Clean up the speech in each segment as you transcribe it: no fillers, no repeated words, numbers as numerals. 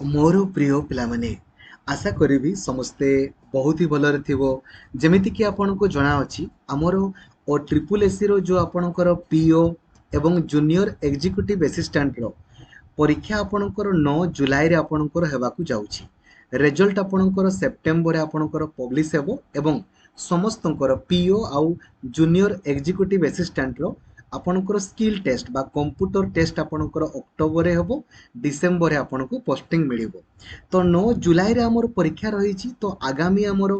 मोर प्रिय पिला माने आशा करी समस्ते बहुत ही भलरे थिबो। जेमिति कि आपनको जଣା अछि हमर ओ ट्रिपल एसी रो जो आपनकर पीओ एवं जूनियर एग्जीक्यूटिव असिस्टेंट रो परीक्षा आपणकर 9 जुलाई रे आपणकर हेबाकू जाउछि। रिजल्ट आपणकर सेप्टेम्बर रे आपणकर पब्लिश हेबो एवं समस्तଙ୍କର पीओ आउ जूनियर एग्जीक्यूटिव असिस्टेंट रो आपणकर स्किल टेस्ट बा कंप्यूटर टेस्ट आपणकर अक्टोबर रे हेबो, डिसेम्बर रे आपणको पोस्टिंग मिलिबो। तो 9 जुलाई रे हमर परीक्षा रहिछि। तो आगामी हमर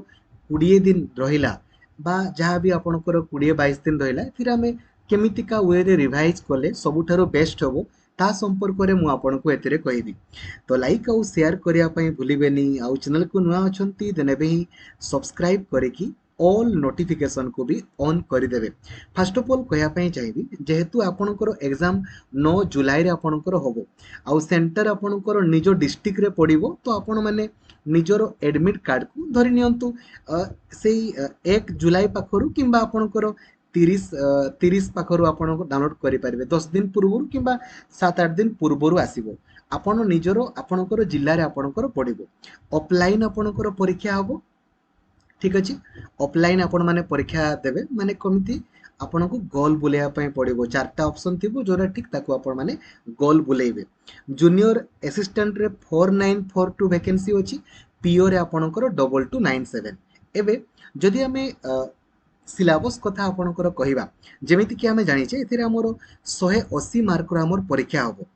20 दिन रहिला बा जहाँ भी आपणकर 20-22 दिन रहिला एथिरे हमें केमितिका वे रे रिवाइज कले सबुठारो बेस्ट हेबो ता संपर्क में मुझे आपको एथिरे कहबी। तो लाइक आउ शेयर करिया पई भूलिबेनी। आउ चैनल को नुआ अछंती देन एबे ही सब्सक्राइब करिकी ऑल नोटिफिकेशन को भी ऑन करदेवे। फास्ट ऑफ ऑल कहया पई चाहिए जेहेतु आपणकर एग्जाम 9 जुलाई रे आपणकर होबो आउ सेंटर आपणकर निजो डिस्ट्रिक्ट रे पड़िबो। तो आपण माने निजर एडमिट कार्ड को धरि नियंतु से 1 जुलाई पाखरु किंबा आपणकर 30 पाखरु आपण डाउनलोड करि परिबे। 10 दिन पूर्व किंबा 7-8 दिन पूर्व आसीबो। आपण निजर आपणकर जिल्ला रे आपणकर पड़िबो। ऑफलाइन आपणकर परीक्षा हबो। ठीक अछि। ऑफलाइन आपण माने परीक्षा देबे माने कमिति आपनको गोल बुलेया पई पड़िबो। चारटा ऑप्शन थिबो जोरा ठीक ताको आपण माने गोल बुलेइबे। जूनियर असिस्टेंट रे 4942 वैकेंसी अछि। पीओ रे आपणकर 2297। एबे जदि हमें सिलेबस कथा आपणकर कहिबा जेमिति कि हमें जानिछे एथिरे हमर 180 मार्क रो हमर परीक्षा हबो।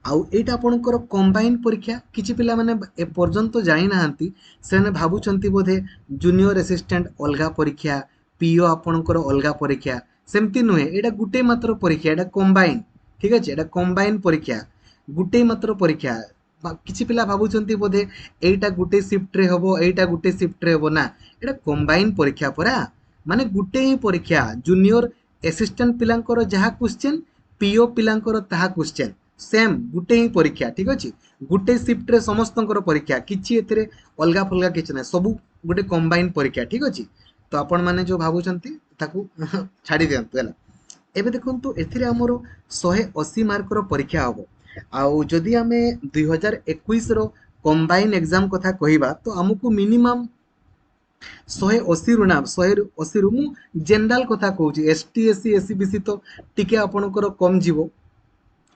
आउ एटा आपणकर कंबाइन परीक्षा किछि पिला माने ए पर्यंत जानि नाहंती सेने भाबुचंती बोधे जूनियर असिस्टेंट अलगा परीक्षा पीओ आपणकर अलगा परीक्षा सेमति नुहे। एटा गुटे मात्र परीक्षा एटा कंबाइन। ठीक अछि। एटा कंबाइन परीक्षा गुटे मात्र परीक्षा। किछि पिला भाबुचंती बोधे एटा गुटे शिफ्ट रे हबो एटा गुटे शिफ्ट रे हबो ना एटा कंबाइन परीक्षा परा माने गुटे ही परीक्षा। जूनियर असिस्टेंट पिलांकर जहा क्वेश्चन पीओ पिलांकर ताहा क्वेश्चन सेम गुटे ही परीक्षा। ठीक अछि। गुटे शिफ्ट रे समस्तंकर परीक्षा किछि एथिरे अलगा फलगा किछि ना सब गुटे कंबाइन परीक्षा। ठीक अछि। तो आपण माने जो भाबुचंती ताकू छाडी दियंतु हैला। एबे देखंतु एथिरे हमरो 180 मार्क रो परीक्षा हबो। आउ जदि हमें 2021 रो कंबाइन एग्जाम कथा कहिबा तो हमकु मिनिमम 180 रु ना 180 रु मु जनरल कथा कहूची। एसटी एससी एससी बीसी तो टिके आपणकर कम जीवो।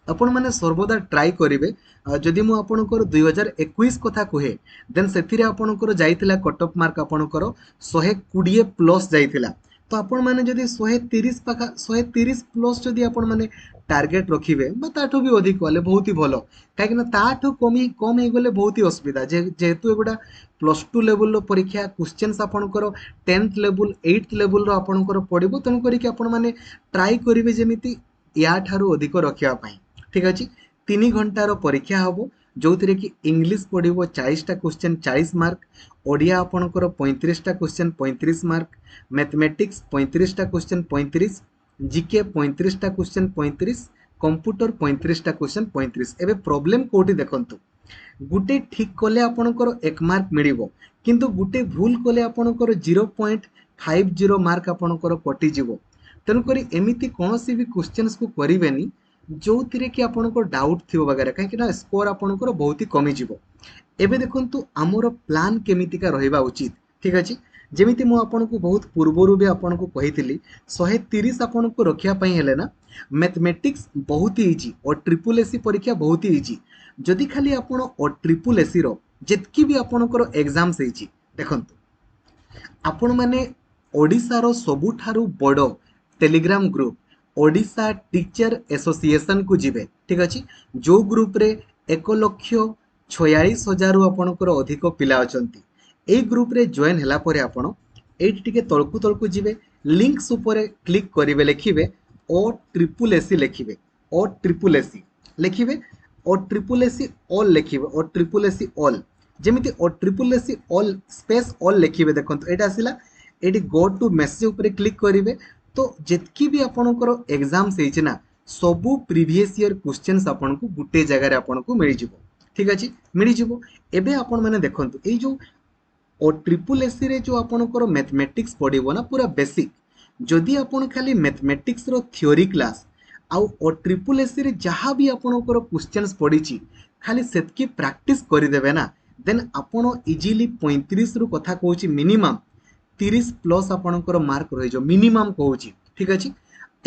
आपण माने सर्वदा ट्राई करिवे। जदि मु आपणकर 2021 कथा कहे देन सेथिरे आपणकर जाइतिला कट ऑफ मार्क आपणकर 120 प्लस जाइतिला। तो आपण माने जदि 130 पाखा 130 प्लस जदि आपण माने टार्गेट रखिबे बा ताठो भी अधिक वाले बहुत ही भलो। काहे कि ना ताठो कम हे गले बहुत ही असुविधा जेहेतु एगुडा प्लस 2 लेवल रो परीक्षा क्वेश्चंस आपणकर 10th लेवल 8th लेवल रो आपणकर पड़िबो। तेनु करी कि आपण माने ट्राई करिवे जेमिति या ठारो अधिक रखिया पाई। ठीक अछि। 3 घंटार परीक्षा हबो जो कि इंग्लिश पढ़िबो 40टा क्वेश्चन 40 मार्क, ओडिया आपणकर 35टा क्वेश्चन 35 मार्क, मैथमेटिक्स 35टा क्वेश्चन 35, जीके 35टा क्वेश्चन 35, कंप्यूटर 35टा क्वेश्चन 35। एबे प्रॉब्लम कोठी देखंतु गुटे ठीक कले आपणकर 1 मार्क मिलिबो किंतु गुटे भूल कले आपणकर 0.50 मार्क आपणकर कटि जिवो। तेनु करी एमिति कोनोसी भी क्वेश्चंस को करिवेनी जो थिरे कि आपनको डाउट थियो वगैरह कहीं ना स्कोर आपनकर बहुत ही कमी जिवो। एबे देखंतु हमर प्लान केमितिका रहिबा उचित। ठीक अछि। जेमिति मु आपनको बहुत पूर्वरु भी आपनको कहितली 130 आपनको रखिया पई हेले ना मैथमेटिक्स बहुत ही इजी और ट्रिपल एसी परीक्षा बहुत ही इजी। जदि खाली आपण और ट्रिपल एसी रो जेतकी भी आपनकर एग्जाम्स हेछि देखंतु आपण माने ओडिसा रो सबुठारु बड़ Telegram group Odisha teacher association को जिवे। ठीक अछि। जो ग्रुप रे 1,46,000 आपणकर अधिक पिला अछंती। एई ग्रुप रे जॉइन हला परे आपण एठी टिके तळकु जिवे लिंक्स ऊपर क्लिक करिवे लिखिवे ओ ट्रिपल एसी लिखिवे ओ ट्रिपल एसी लिखिवे ओ ट्रिपल एसी ऑल लिखिवे ओ ट्रिपल एसी ऑल जेमिति O triple SC all space all लिखिवे। देखंतु एटा आसिला एटी गो टू मेसेज ऊपर क्लिक करिवे तो जेतकी भी आपणकर एग्जाम्स हेछि ना सबु प्रीवियस ईयर क्वेश्चंस आपनको गुटे जगह रे आपनको मिल जिवो। ठीक अछि। मिल जिवो। एबे आपण माने देखंतु एई जो ओ ट्रिपल एसी रे जो आपणकर मैथमेटिक्स पढिबो ना पूरा बेसिक जदि आपण खाली मैथमेटिक्स रो थ्योरी क्लास आउ ओ ट्रिपल एससी रे जहाँ भी आपणकर क्वेश्चंस पड़ी खाली सेतकी प्रैक्टिस करदेवे ना देन आपण इजिली 35 रु कथा कहूँ मिनिमम 30 प्लस आपणकर मार्क रही मिनिमम कहूँ ठीक अच्छे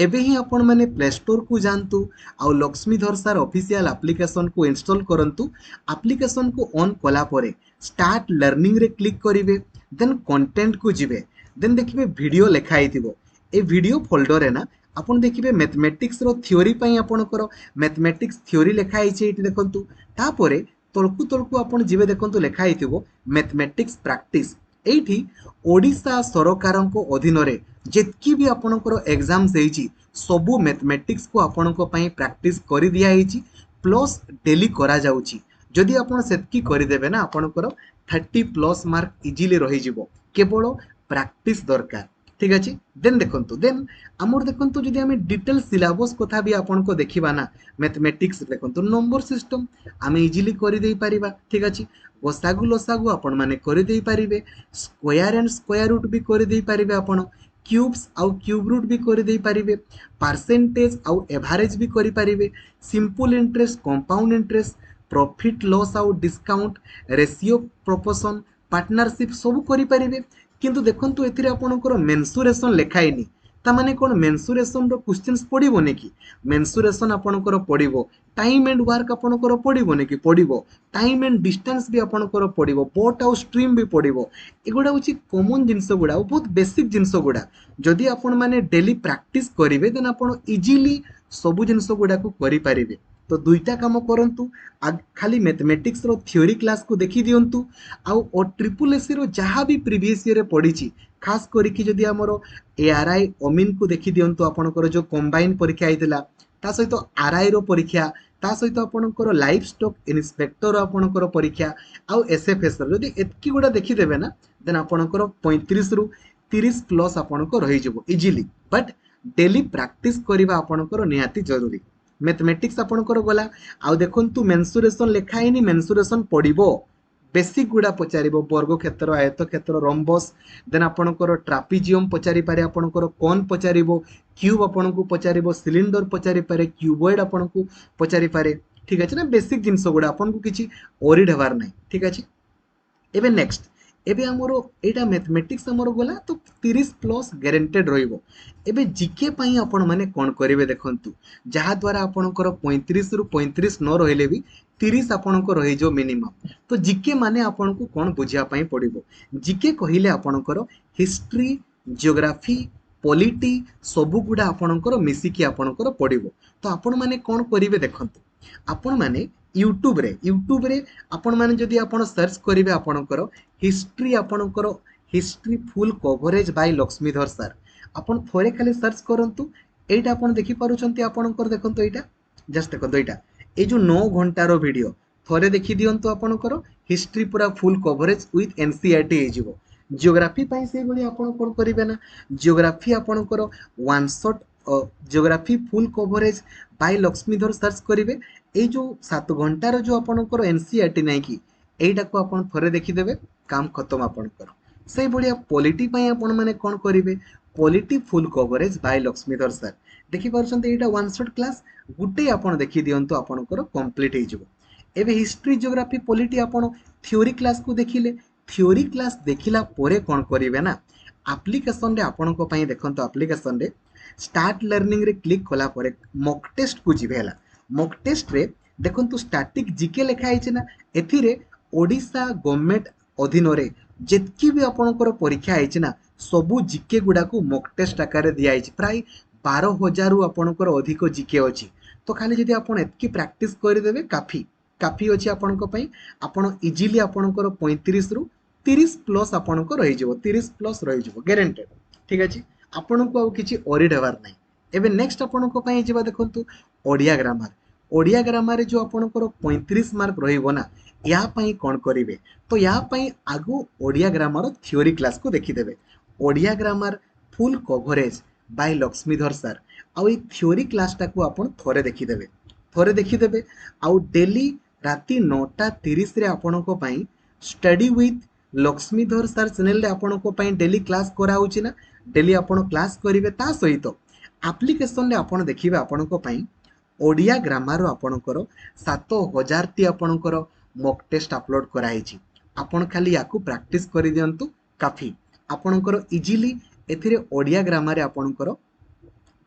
एबे ही आपण माने प्ले स्टोर को जानतु आउ लक्ष्मीधर सार ऑफिशियल एप्लिकेशन को इंस्टॉल करंतु एप्लिकेशन को ऑन कला परे स्टार्ट लर्निंग रे क्लिक करिवे देन कंटेंट को जिवे देन देखिबे वीडियो लेखा हिथिबो ए वीडियो फोल्डर रे ना आपण देखिबे मैथमेटिक्स रो थ्योरी पई आपणकर मैथमेटिक्स थ्योरी लेखा हिचे एटी देखंतु तापरे तळकु तळकु आपण जिवे देखंतु लेखा हिथिबो मैथमेटिक्स प्रैक्टिस एठी ओडिशा सरकारको अधीन रे जेतकी भी आपणकर एग्जाम्स हेची सबु मैथमेटिक्स को आपणको पई प्रैक्टिस करि दिया हेची प्लस डेली करा जाउची जदि आपण सेतकी करिदेबे ना आपणकर 30 प्लस मार्क इजिली रही जिवो केवल प्रैक्टिस दरकार ठीक अच्छे देन देखंतु देन आमर देखंतु जदि आमे डिटेल सिलेबस कथा भी आपनको देखिबा ना मैथमेटिक्स देखंतु नंबर सिस्टम आमे इजिली करि देई परिबा ठीक अच्छे गोसागु लसागु आपण माने करि देई परिबे स्क्वायर एंड स्क्वायर रूट भी करि देई परिबे आपण क्यूब्स आउ क्यूब रूट भी करि देई परिबे परसेंटेज आउ एवरेज भी करि परिबे simple interest compound interest profit loss आउ डिस्काउंट रेशियो प्रोपोर्शन पार्टनरशिप सब करि परिबे किंतु देखंतु एथिरे आपणकर मेंसुरेशन लेखाइनी ता माने कोन मेंसुरेशन रो क्वेश्चंस पडिबो ने कि मेंसुरेशन आपणकर पडिबो टाइम एंड वर्क आपणकर पडिबो ने कि पडिबो टाइम एंड डिस्टेंस भी आपणकर पडिबो बोट आउ स्ट्रीम भी पडिबो एगुडा होची कॉमन जिंस गुडा बहुत बेसिक जिंस गुडा जदि आपण माने डेली प्रैक्टिस करिवे देन आपण इजीली सब जिंस गुडा को करि परिबे तो दुईटा काम करंतु खाली मैथमेटिक्स रो थ्योरी क्लास को देखि दियंतु आउ ओ ट्रिपल एससी रो जहाँ भी प्रीवियस ईयर रे पढ़ी खास करिकी जदि हमर एआरआई अमीन को देखि दियंतु आपनकर जो कंबाइन परीक्षा आइतला ता सहित आरआई रो परीक्षा ता सहित आपनकर लाइफ स्टॉक इंस्पेक्टर आपनकर परीक्षा आउ एसएफएस रो जदि एतकी गुडा देखि देबे ना देन आपनकर 35 रु 30 प्लस आपनकर रहि जबो इजीली बट डेली प्रैक्टिस करिवा आपनकर निहाती जरूरी मैथमेटिक्स आपनकर गला आउ देखंतु मेंसुरेशन लेखाइनी मेंसुरेशन पडिबो बेसिक गुडा पचारिबो वर्ग क्षेत्र आयत क्षेत्र रंबस देन आपनकर ट्रापिजियम पचारि पारे आपनकर कोन पचारिबो क्यूब आपनको पचारिबो सिलिंडर पचारि पारे क्यूबॉइड आपनको पचारि पारे ठीक अछि ना बेसिक जिंस गुडा आपनको किछि ओरिड हवार नै ठीक अछि एबे नेक्स्ट एबे हमरो एटा मैथमेटिक्स हमरो गला तो 30 प्लस गारंटेड रहिबो एबे जीके पई आपण माने कोन करिवे देखंतु जहा द्वारा आपणकर 35 रु 35 न रहिले भी 30 आपणको रहि जो मिनिमम तो जीके माने आपणको कोन बुझिया पई पडिबो जीके कहिले आपणकर हिस्ट्री जियोग्राफी पॉलिटी सबु गुडा आपणकर मिसिकी आपणकर पडिबो तो आपण माने कोन करिवे देखंतु आपण माने यूट्यूब रे आपण माने जदि आपण सर्च करिवे आपणकर history full coverage by Laxmidhar sir आपण थोरे खाली सर्च करंतु एटा आपण देखि पारुचंती आपणकर देखंतु एटा जस्ट देखंतु एटा ए जो 9 घंटार वीडियो थोरे देखि दियंतु आपणकर हिस्ट्री पूरा फुल कवरेज विथ एनसीईआरटी हे जिवो जियोग्राफी पई से बळी आपण कोन करिवे ना जियोग्राफी आपणकर one shot geography full coverage by Laxmidhar search करिवे ए जो 7 घंटार जो आपणकर एनसीईआरटी नै कि एटा को आपण थोरे देखि देबे काम खत्म आपणकर से बळिया पॉलिटी पई आपण माने कोन करिवे polity full coverage by Laxmidhar sir देखि परछन्ते एटा वन शॉट क्लास गुटे आपण देखि दियंतु आपणकर कंप्लीट हे जिवो एबे हिस्ट्री जियोग्राफी पॉलिटी आपण थ्योरी क्लास को देखिले थ्योरी क्लास देखिला परे कोन करिवे ना एप्लीकेशन रे आपणको पई देखंतु एप्लीकेशन रे स्टार्ट लर्निंग रे क्लिक कला परे मॉक टेस्ट को जिवेला मॉक टेस्ट रे देखंतु स्टैटिक जीके लिखा आइछ ना एथिरे ओडिशा गवर्नमेंट अधीन रे जेतकी भी आपणकर परीक्षा आइछ ना सबु जीके गुडा को मॉक टेस्ट आकार रे दिया आइछ प्राय 12,000 रु आपणकर अधिक जीके अछि तो खाली जदि आपण एतकी प्रैक्टिस करि देबे काफी अछि आपणको पई आपण इजीली आपणकर 35 रु 30 प्लस आपणको रहि जबो 30 प्लस रहि जबो गारंटेड ठीक अछि आपणको आ किछि ओरिड हवार नै एबे नेक्स्ट आपणको पई जेबा देखंतु ओडिया ग्रामर जो आपणकर 35 मार्क रहिबो ना या पई कोन करिवे तो या पई आगु ओडिया ग्रामर थ्योरी क्लास को देखि देबे Odia grammar full coverage by Laxmidhar sir आ ए थ्योरी क्लास टा को आपण थोरे देखि देबे आ डेली राती 9:30 रे आपणको पई study with Laxmidhar sir channel रे आपणको पई डेली क्लास करा होची ना डेली आपण क्लास करिवे ता सहित आप्लिकेसन रे आपण देखिबे आपणको पई ओडिया ग्रामर आपणकर 7000 टी आपणकर मॉक टेस्ट अपलोड कराइछि। आपण खाली याकू प्रैक्टिस करि दियंतु काफी आपणकर इजीली एथिरे ओडिया ग्रामर आपणकर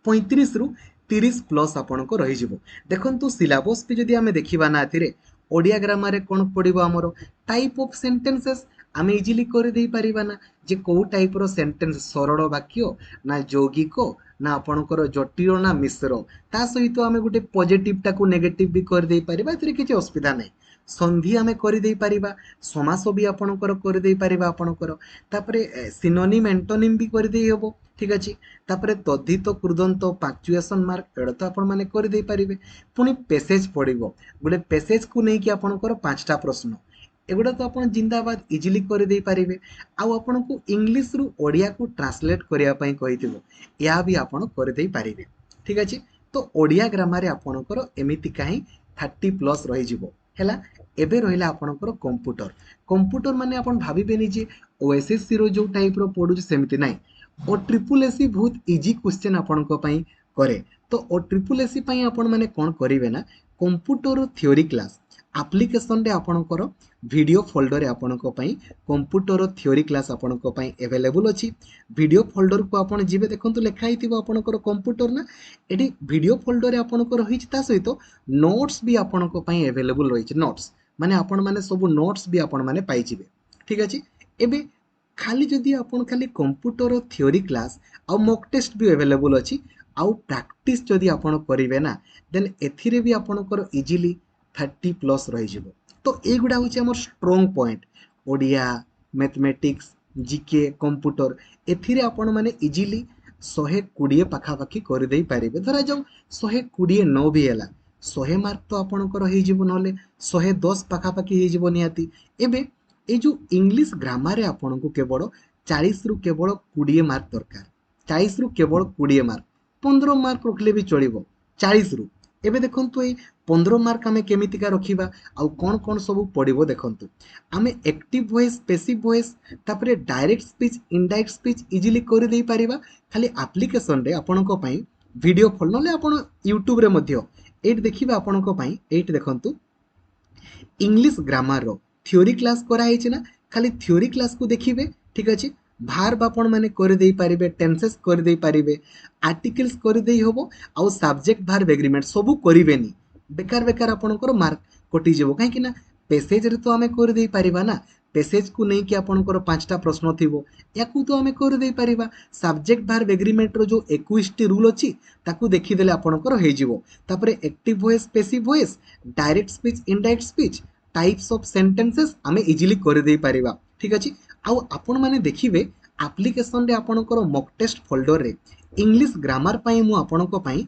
35 रु 30 प्लस आपणको रहि जिवो। देखंतु सिलेबस भी जदि आमे देखिबा ना एथिरे ओडिया ग्रामर रे कोन पडिबो हमरो टाइप ऑफ सेंटेंसेस आमे इजीली कर दे परिबा ना जे को टाइप रो सेंटेंस सरल वाक्य ना यौगिक ना आपणकर जटिल ना मिश्र ता सहित आमे गुटे पॉजिटिव टाकू नेगेटिव भी कर दे परिबा एथिरे किछि असुविधा नै। संधि आमे कर दे परिबा समास भी आपणकर कर दे परिबा आपणकर तापरे सिनोनिम एंटोनिम भी कर दे हबो ठीक अछि। तापरे तद्धित कृदंत पंक्चुएशन मार्क एडा तो आपण माने कर दे परिबे। पुनी पैसेज पडिबो गुटे पैसेज को नै कि आपणकर पांचटा प्रश्न एगुड़ा तो आप जिंदाबाद इजिली कर दे पारिबे। आउ आपन को इंग्लिश रु ओडिया को ट्रांसलेट करिया पई कहिथिबो या भी आपन कर दे पारिबे ठीक अछि। तो ओडिया ग्रामर आपनकर एमिति काहे 30 प्लस रहि जिवो हैला। एबे रहिला आपनकर कंप्यूटर कंप्यूटर माने आपन भाबिबेनी जे ओएसएससी रो जो टाइप रो पडु सेमिति नै ओ ट्रिपल एससी बहुत इजी क्वेश्चन आपनको पई करे। तो ओ ट्रिपल एससी पई आपन माने कोन करिवे ना कंप्यूटर थ्योरी क्लास एप्लिकेशन रे आपनकर वीडियो फोल्डर आपनको पई कंप्यूटर थ्योरी क्लास आपनको पई अवेलेबल अछि। वीडियो फोल्डर को आपण जिबे देखंतु लेखा हितिबो आपनकर कंप्यूटर ना एडी वीडियो फोल्डर आपनकर रहिछि ता सहित नोट्स भी आपनको पई अवेलेबल रहिछि। नोट्स माने आपण माने सब नोट्स भी आपण माने पाइ जिबे ठीक अछि। एबे खाली जदि आपण खाली कंप्यूटर थ्योरी क्लास आ मॉक टेस्ट भी अवेलेबल अछि आउ प्रैक्टिस जदि आपण करिवे ना देन एथिरे भी आपनकर इजीली 30 प्लस रहि जिवो। तो एगुड़ा हूँ आम strong point Odia mathematics GK computer एथिरे आपण माने इजीली 120 पाखापाखि कर दे पारिबे। धरा जाऊ 120 न भी हैला 100 मार्क तो आपणकर हो जिवो नले 110 पाखापाखि हो जिवो निहाती। एबे ए जो इंग्लिश ग्रामर रे आपनको केवल 40 रु केवल 20 मार्क दरकार 40 रु केवल 20 मार्क 15 मार्क रखले भी चलिबो 40 रु। एबे देखंतु ए 15 मार्क आमे केमितिका रखिबा आउ कोन कोन सब पडिबो देखंतु आमे एक्टिव वॉइस पैसिव वॉइस तापरे direct speech indirect speech easily कर दे परिबा। खाली एप्लिकेशन रे आपनको पई वीडियो खोल नले आपण यूट्यूब रे मध्य एट देखिबा आपनको पई एट देखंतु इंग्लिश ग्रामर रो थ्योरी क्लास करा हिच ना खाली थ्योरी क्लास को देखिबे ठीक अछि। भार्ब आपण माने कर दे पारिबे टेंसेस कर दे पारिबे आर्टिकल्स कर दे होबो आउ सब्जेक्ट भार्ब एग्रीमेंट सबू करिवेनी बेकार बेकार आपणकर मार्क कटि जेबो काहे कि ना पैसेज रे तो आमे कर दे पारिबा ना पैसेज को नै कि आपणकर पांचटा प्रश्न थिबो याकू तो आमे कर दे पारिबा। सब्जेक्ट भार्ब एग्रीमेंट रो जो 21 टी रूल अछि ताकू देखि देले आपणकर हे जिवो। तापरे active voice passive voice direct speech indirect speech types of sentences आमे इजीली कर दे पारिबा ठीक अछि। आउ आपण माने देखिबे एप्लिकेशन रे आपणकर मॉक टेस्ट फोल्डर रे इंग्लिश ग्रामर पई मु आपणको पई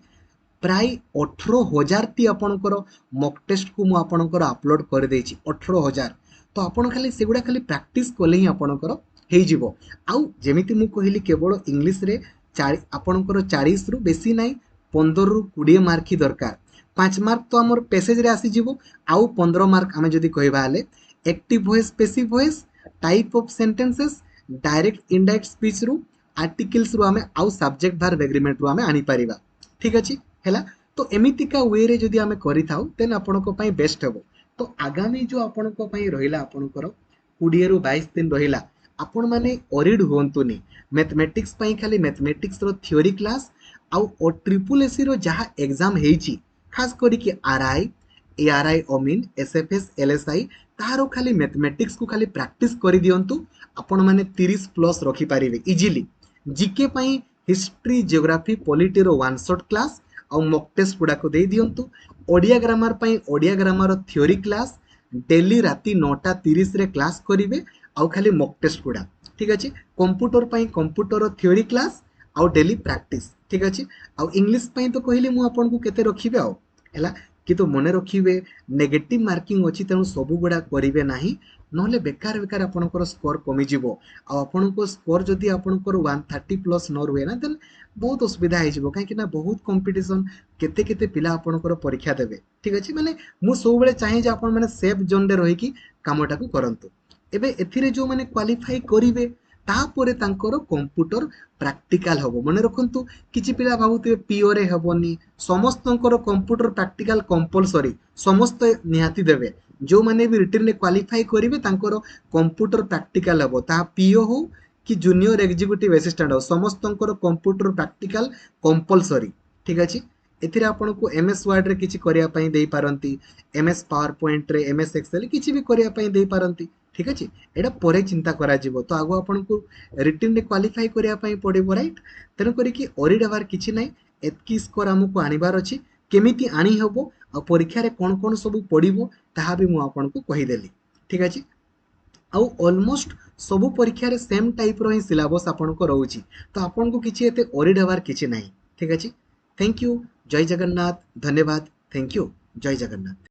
प्राय 18,000 टी आपणकर मॉक टेस्ट को मु आपणकर अपलोड कर देछि 18,000। तो आपण खाली सेगुडा खाली प्रैक्टिस कले ही आपणकर हे जिवो। आउ जेमिति मु कहिली केवल इंग्लिश रे आपणकर 40 रु बेसी नै 15 रु 20 मार्क ही दरकार 5 मार्क तो हमर पैसेज रे आसी जिवो आउ 15 मार्क आमे जदि कहबा हाले active voice passive voice type of sentences direct indirect speech रु आर्टिकल्स रु आमे आउ सब्जेक्ट वर्ब एग्रीमेंट रु आमे आनी परिबा ठीक अछि हैला। तो एमितिका वे रे जदि आमे करि थाउ देन आपनको पई बेस्ट हेबो। तो आगामी जो आपनको पई रहिला आपनकर 20 रु 22 दिन रहिला आपण माने ओरिड होंतुनी मैथमेटिक्स पई खाली मैथमेटिक्स रो थ्योरी क्लास आउ ओ ट्रिपल एससी रो जहा एग्जाम हेछि खास करी कि आरआई एआरआई ओमिन एसएफएस एलएसआई तारो खाली मैथमेटिक्स को खाली प्रैक्टिस करि दियंतु आपण माने 30 प्लस रखि पारिबे इजीली। जीके पई हिस्ट्री ज्योग्राफी पॉलिटी रो वन शॉट क्लास आउ मॉक टेस्ट गुडा को दे दियंतु। ओडिया ग्रामर पई Odia grammar theory class daily राती 9:30 रे क्लास करिवे आउ खाली मॉक टेस्ट गुडा ठीक अछि। कंप्यूटर पई कंप्यूटर थ्योरी क्लास आउ डेली प्रैक्टिस ठीक अछि। आउ इंग्लिश पई तो कहली मु आपन को केते रखिबे आउ हैला कि तो मने रखिबे नेगेटिव मार्किंग अछि तेनु सब गुडा करिवे नाही नहले बेकार बेकार आपनकर स्कोर कमी जिवो। आ आपनको स्कोर जदि आपनकर 130 प्लस न रुए ना देन बहुत असुविधा हो जिवो काहे कि ना बहुत कंपटीशन केते केते पिला आपनकर परीक्षा देबे ठीक अछि। माने मु सब बेले चाहे जे आपन माने सेफ जोन रे रहि कि कामटा को करंतु। एबे एथिरे जो माने क्वालिफाई करिवे तापर तांकर कंप्यूटर प्रैक्टिकल हबो मन रखंतु किछि पिला भाबुते पीओ रे हबोनी समस्तंकर कंप्यूटर प्रैक्टिकल कंपलसरी समस्त निहाती देबे जो माने भी रिटन रे क्वालिफाई करिवे तांकर कंप्यूटर प्रैक्टिकल हबो ता पीओ हो कि जूनियर एग्जीक्यूटिव असिस्टेंट हो समस्तंकर कंप्यूटर प्रैक्टिकल कंपलसरी ठीक अछि एथिरे आपनको एमएस वर्ड रे किछि करिया पई देई पारंती एमएस पावर पॉइंट रे एमएस एक्सेल किछि भी करिया पई देई पारंती ठीक अछि एटा परे चिंता करा जिवो तो आगो आपनको रिटन रे क्वालिफाई करिया पई पड़िबो राइट तेनु करी कि ओरी डबार किछि नै एतकी स्कोर हमको आनिबार अछि केमिति आनी हबो आ परीक्षा रे कोन कोन सब पड़िबो ताहा भी मु आपनको कहि देली ठीक अछि आउ ऑलमोस्ट सब परीक्षा रे सेम टाइप रो ही सिलेबस आपनको रहउची तो आपनको किछि एते ओरी डबार किछि नै ठीक अछि थैंक यू जय जगन्नाथ धन्यवाद थैंक यू जय जगन्नाथ